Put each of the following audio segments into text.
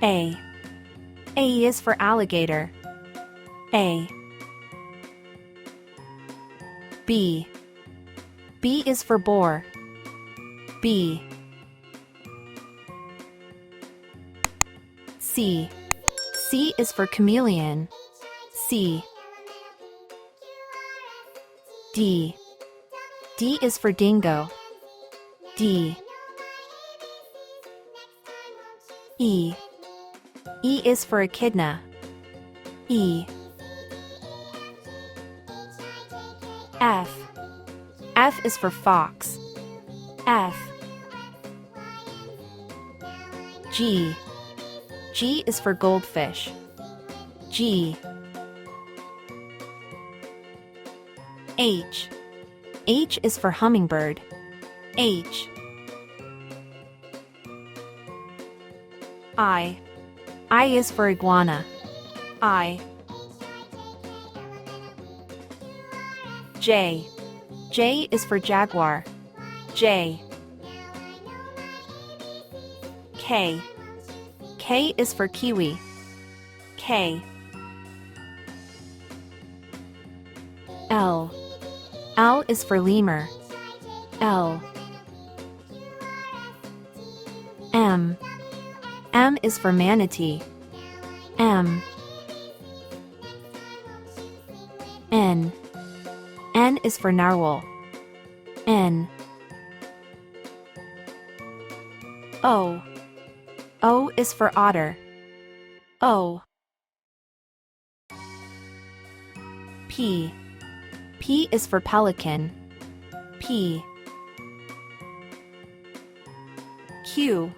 A. A is for alligator. A. B. B is for boar. B. C. C is for chameleon. C. D. D is for dingo. D. E. E is for echidna. E. F. F is for fox. F. G. G is for goldfish. G. H. H is for hummingbird. H. I. I is for iguana. I. J. J is for jaguar. J. K. K is for kiwi. K. L. L is for lemur. L. M. M is for manatee. M. N. N is for narwhal. N. O. O is for otter. O. P. P is for pelican. P. Q.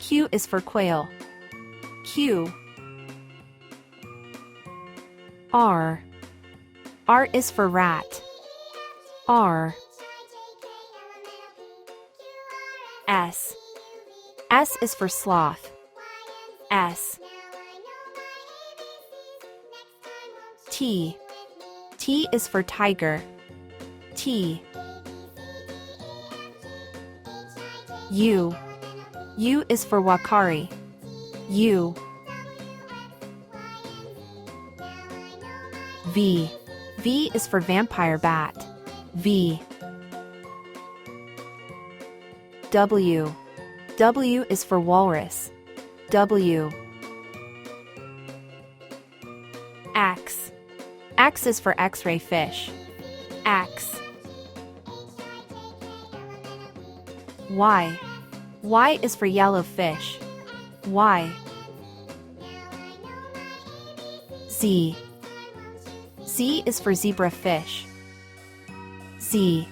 Q is for quail. Q. R. R is for rat. R. S. S is for sloth. S. T. T is for tiger. T. U. U is for wakari. U. V. V is for vampire bat. V. W. W is for walrus. W. X. X is for X-ray fish. X. Y. Y is for yellow fish. Y. Z. Z is for zebra fish. Z.